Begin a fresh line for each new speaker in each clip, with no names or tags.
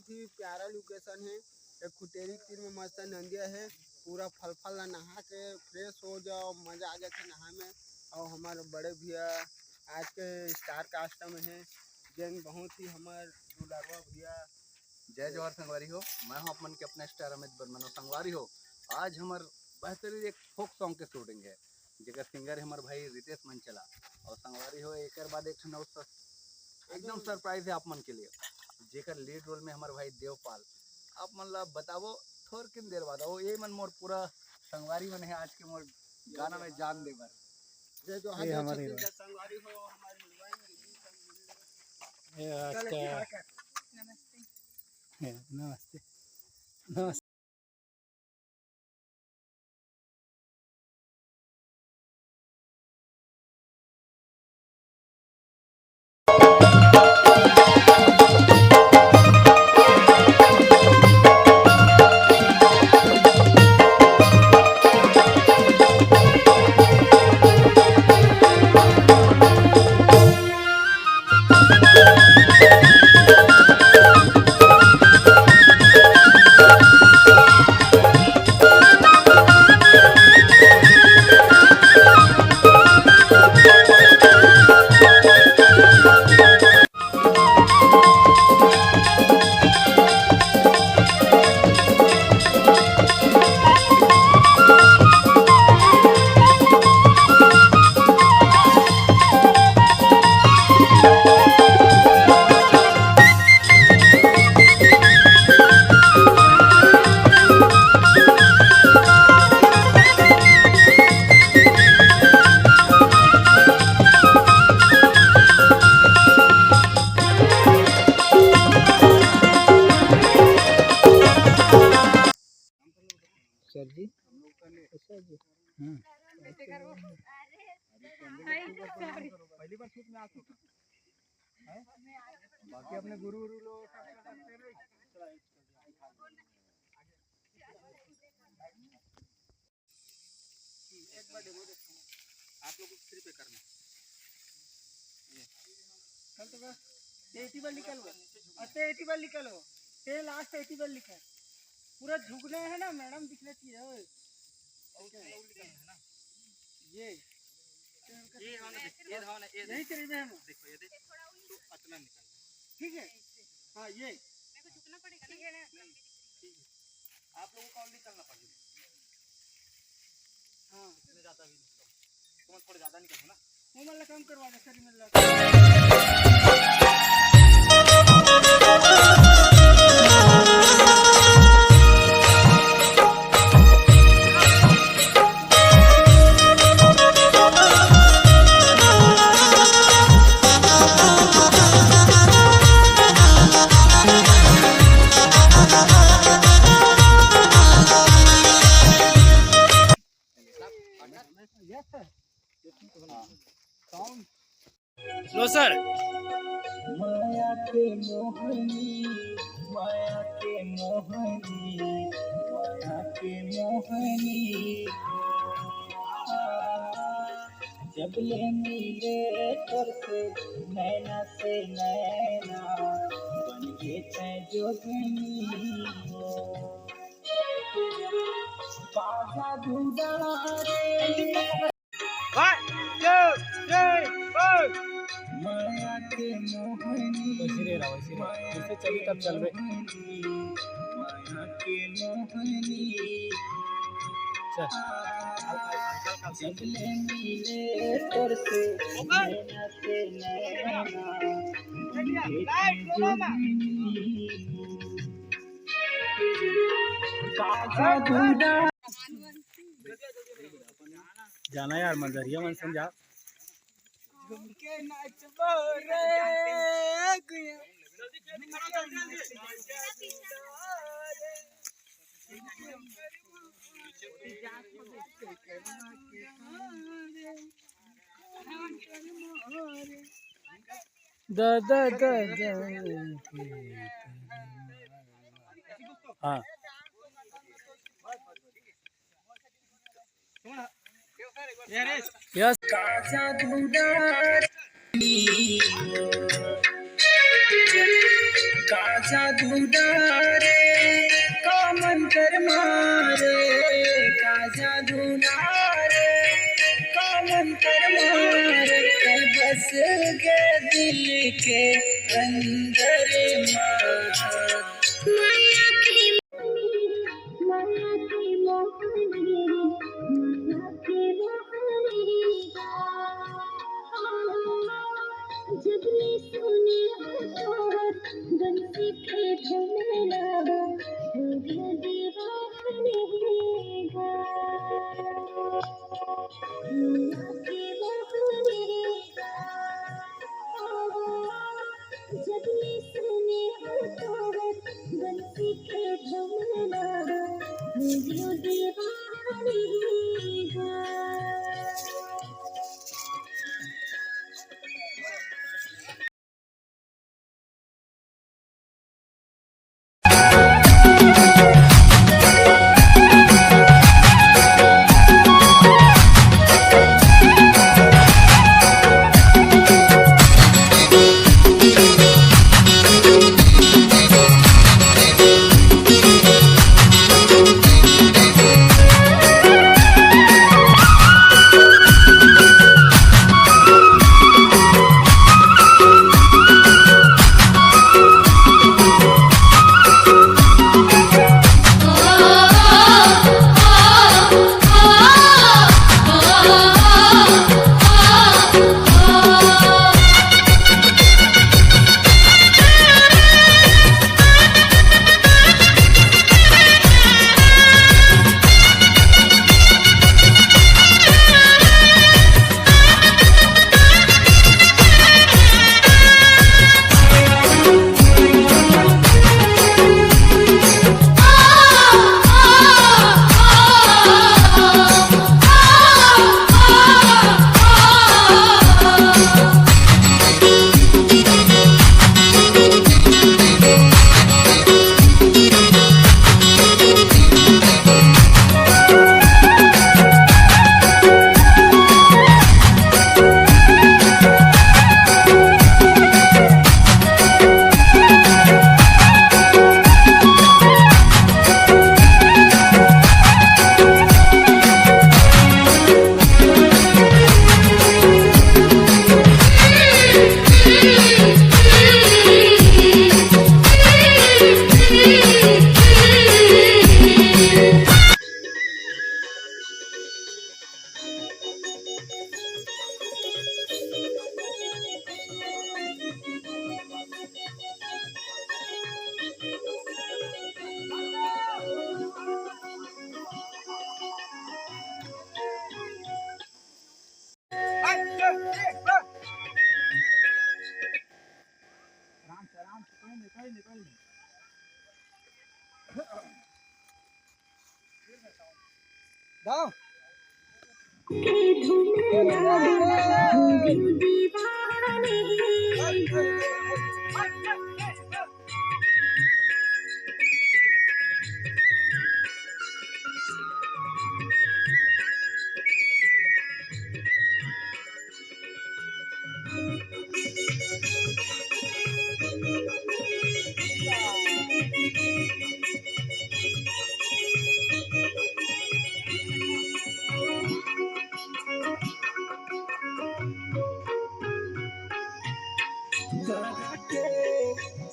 बहुत ही प्यारा लोकेशन है। एक खुटेरी तीर में मस्त नंदिया है, पूरा फल फल नहा के फ्रेश हो जाओ, मजा आ जाता नहा में। और हमारे बड़े भैया आज के स्टार कास्ट में है, जैन बहुत ही हमारे दुलारवा भैया।
जय जवाहर संगवारी हो, मैं हूं अपन के अपने स्टार अमित barman हो। संगवारी हो, आज हमार बेहतरीन एक फोक सॉन्ग के शूटिंग है, जेकर सिंगर है हमारे भाई रितेश मनचला। और संगवारी हो एक बाद एक एकदम सरप्राइज है आप मन के लिए, जेकर लीड रोल में हमारे भाई देवपाल। आप मतलब बताओ थोड़ किन देर बाद आओ, ये मन मोर पूरा संगवारी मन है आज के मोर गाना में जान दे बर।
जय जवाहर संगवारी हो हमारे
नमस्ते नमस्ते। सर जी
पहली बार शूट में आ चुका है, बाकी अपने गुरु लोग एक बार डेमो देखो आप लोग को फ्री पे करना कल तो 80 बार निकल गए, अच्छा 80 बार निकल हो, ये लास्ट 80 बार लिखा है, पूरा झुकने है ना मैडम, दिख लेती है ये यही तरीके है, देखो ये तो अतना निकल, ठीक है। हाँ ये मेरे को झुकना पड़ेगा, ठीक है ना, ठीक है आप लोगों को ऑलरेडी करना पड़ेगा। हाँ इतने ज़्यादा भी नहीं, तुम थोड़ा ज़्यादा निकलो ना, वो मतलब काम करवा दे सर मतलब।
लो सर।
माया के मोहनी, माया के मोहनी, माया के मोहनी, जब ले मिले कर से नैना से नैना, बन के तय जोगनी बाजा दुदारे। माया के मोहनी,
जैसे चली तब चल रहे।
माया के मोहनी, जब ले मिले तोर से नैना से नैना,
जाना यार मंजरिया मन समझा
के नाचबो रे गुया
दा दा दा दा। हाँ यस
काजा दूधा काजा दुदारे का मंतर मारे काजा दुदारे का मंतर मारे कर बस के दिल के अंदर माया की मोहनी माया की मोहनी जगनी सुनी गंसी के झमेला हो गया दीवानी माया की मोहनी जगनी सुनी गंसी के झमेला हो गया दीवानी
दाओ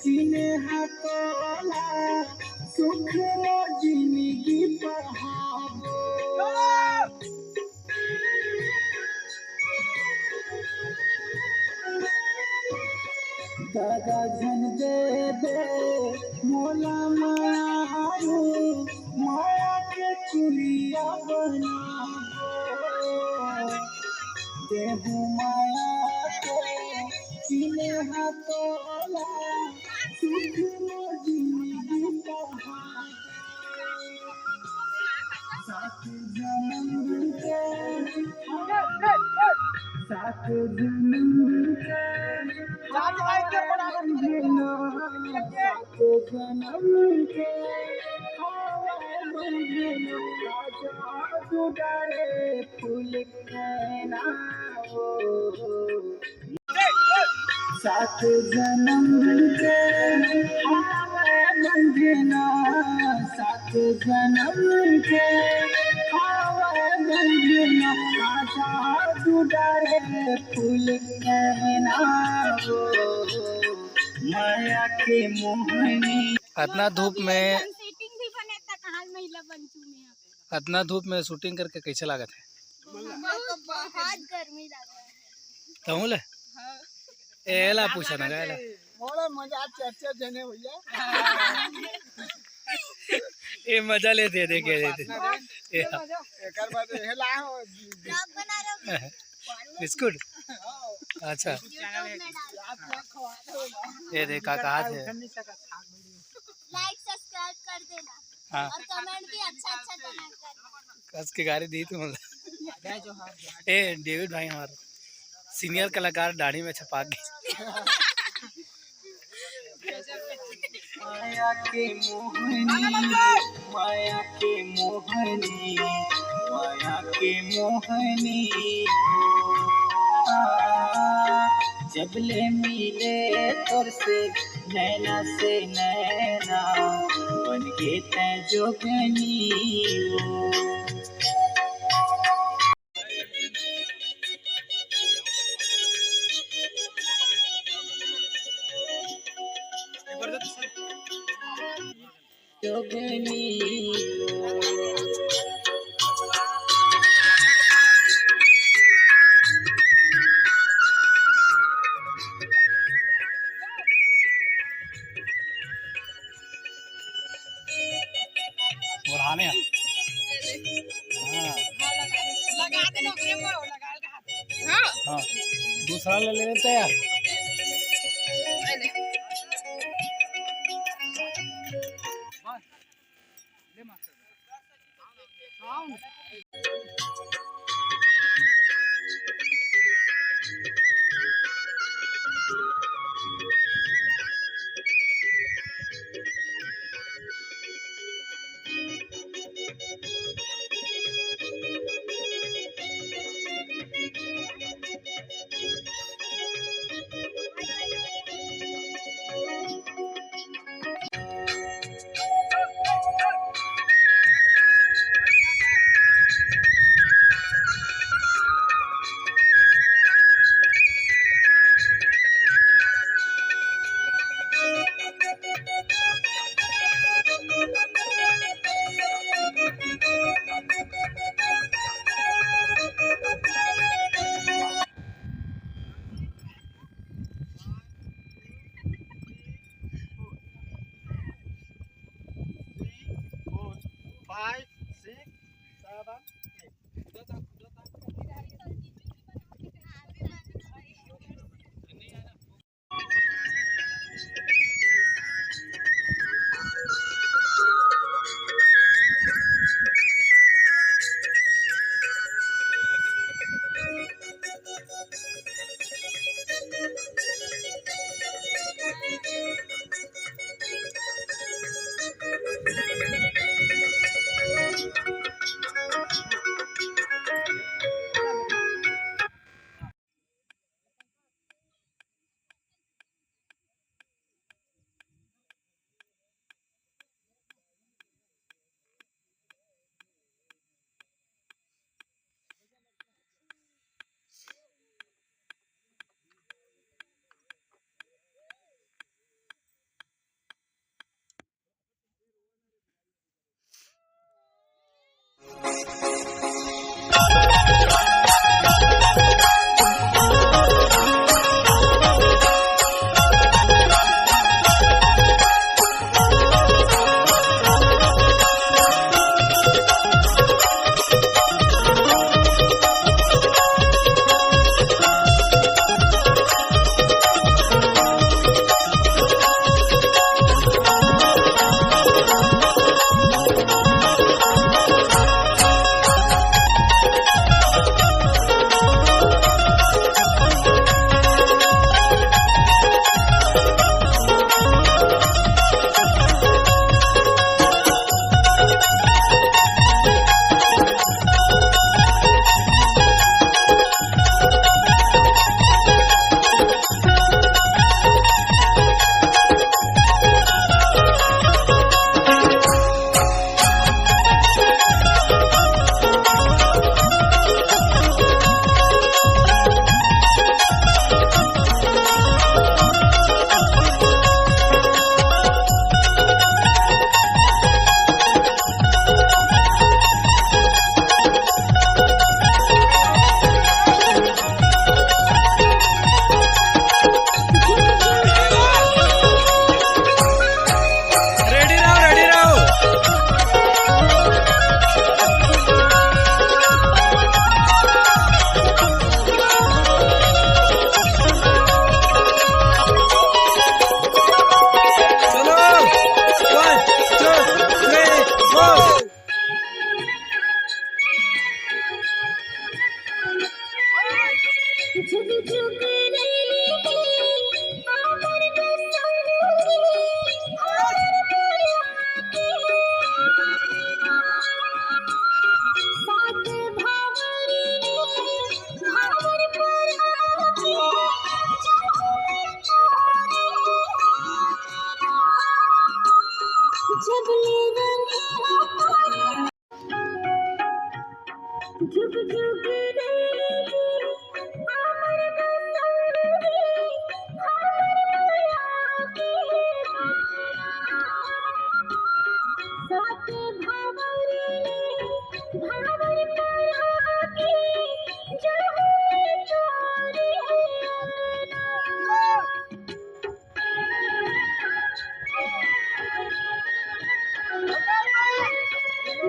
चीने हाथोला सुख जिंदगी बहावो दादा झन दे दे मोला मारू माया के चुलिया बनावो देहू माया के चीने हाथोला सुख जिंदगी बहावो सात जन्म के सात जन्म के सात जन्म के डरे फूल कहना सात जन्म के हावे बंधना, सात जन्म के हावे बंधना, आजा दुडारे फूल कहना वो माया के मोहनी।
इतना धूप में इतना धूप में शूटिंग करके कैसे लागत है?
बहुत गर्मी लग रहा है।
कहूँ ले एला पूछा ना गायला
बड़ा मजा चर्चा जने भैया।
ये मजा लेते देखे देते
एकर बाद हेला
ब्लॉग बना रहे हो?
बिस्कुट अच्छा
यूट्यूब में डाल।
ये देखा कहा थे
लाइक सब्सक्राइब कर देना।
हाँ
और कमेंट भी अच्छा कमेंट करना।
कस की गाड़ी दी तुम ए डेविड भाई हमारा सीनियर कलाकार दाढ़ी में छपा के
माया के मोहनी, माया के मोहनी, माया के मोहनी। जबले मिले तोर से नैना से नैना, बन के तै जोगनी जोगनी।
बढ़ाने हाँ दूसरा ले लेते हैं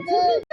जय